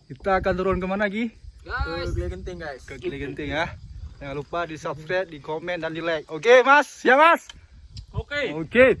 Kita akan turun kemana Gi? Guys, ke geunteeng guys. Ke geunteeng ya. Jangan lupa di subscribe, di komen, dan di like. Oke mas, ya mas. Oke. Oke.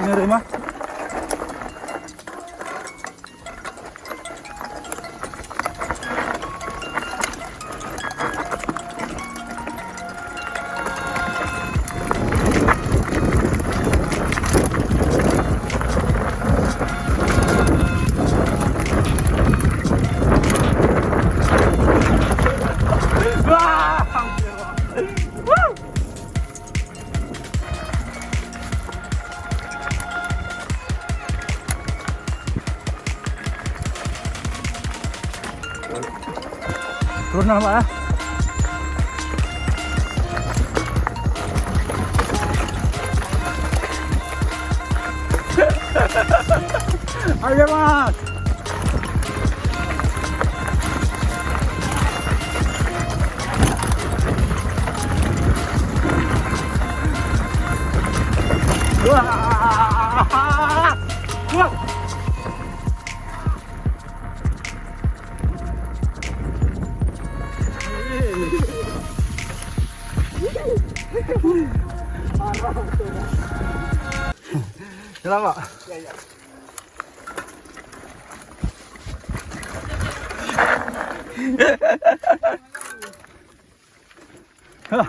Nerima. Turun nama ya. Ayo mas. Wah. Wah. Jalan Pak? Ya. Hah.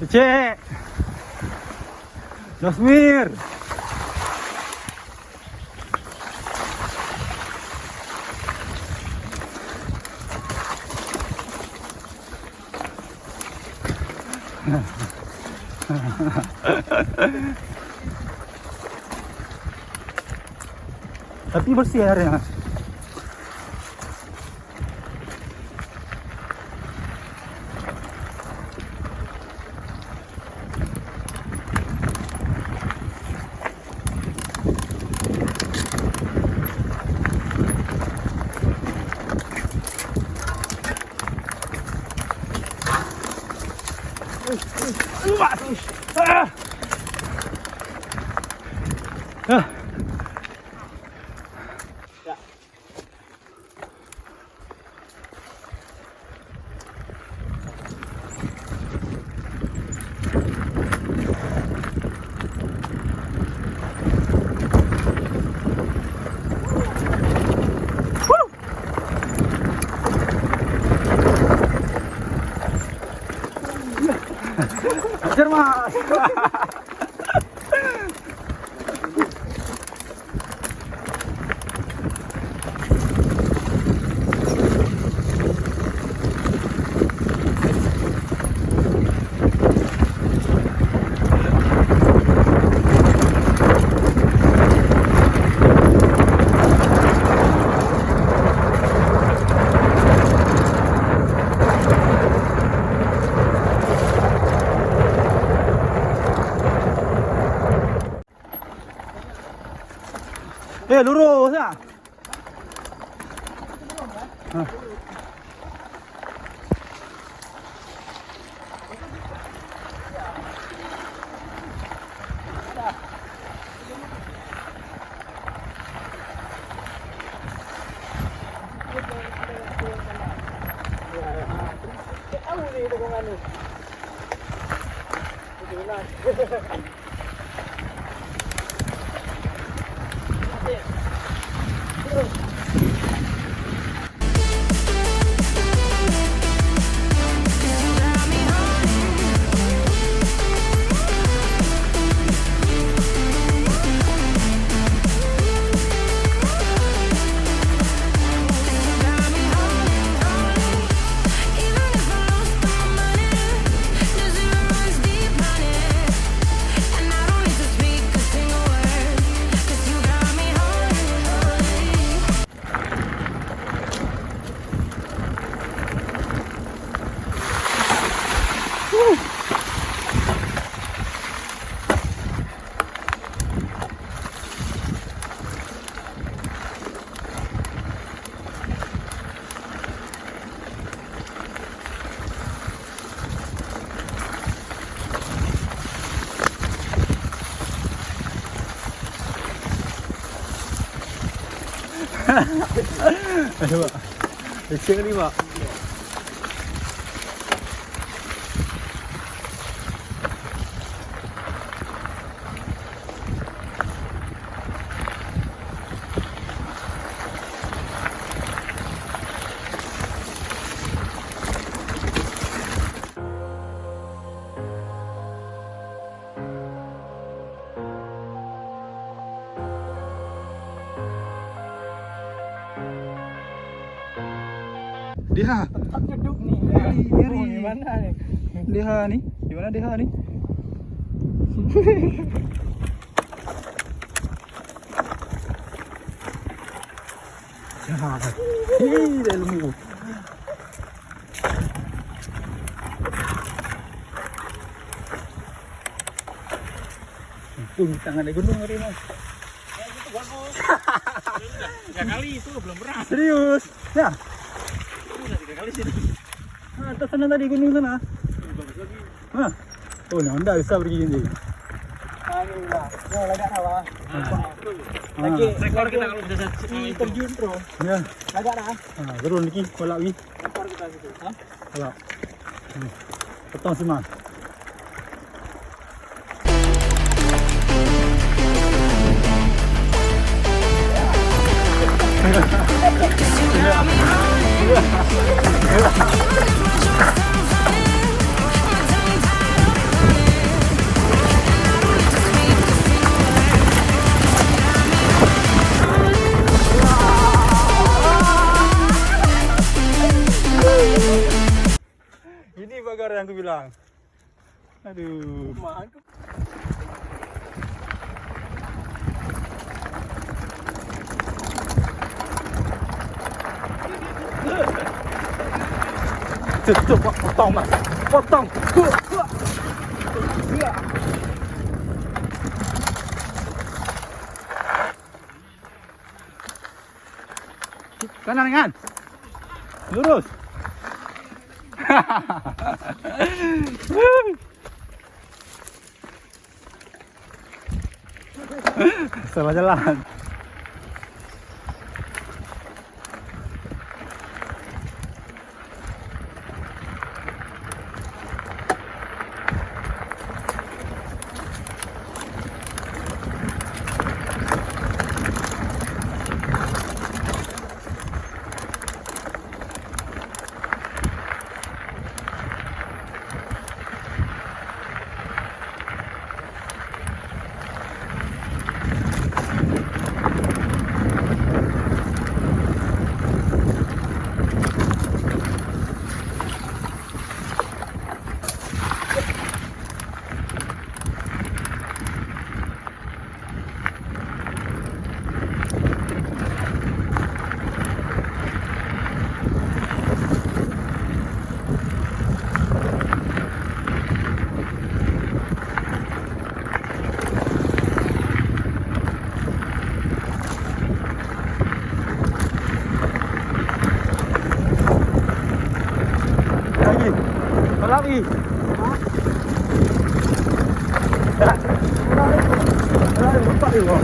Becek. Jasmir. Tapi bersih airnya. Hadir mas. Lurus lah. Aduh, Pak. Becek ni, Pak. Dia. Tempat duduk nih. Ngeri. Di mana nih? Dia ni. Di mana dia ni? Jahat. Dah lemu. Tangan di gunung hari ni. Itu bagus. 3 kali itu belum pernah. Serius? Ya. Udah 3 kali sih. Atas sana tadi gunung sana. Bagus lagi. Hah? Oh, ni anda bisa pergi ni. Alhamdulillah. Mau lagak apa? Lagi rekor kita kalau sudah terjun, Bro. Ya. Lagak dah. Turun lagi, kolak ni. Rekor kita situ. Hah? Kolak. Potong semua. Ini bagar yang aku bilang. Aduh. Mantap. Tuh, potong mas, potong. Kanan kan? Lurus. Salah jalan. kami. Lupa ibu.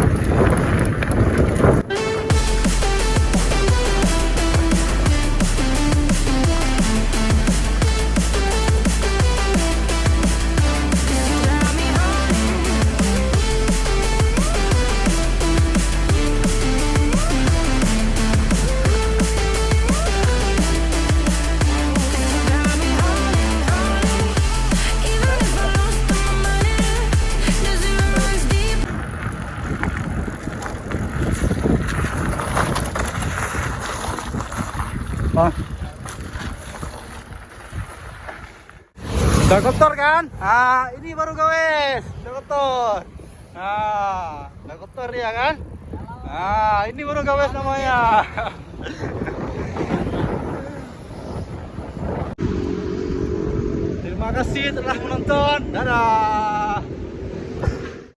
Udah kotor kan? Nah, ini baru gawes. Udah kotor. Nah, udah kotor ya kan? Nah, ini baru gawes namanya. Terima kasih telah menonton. Dadah.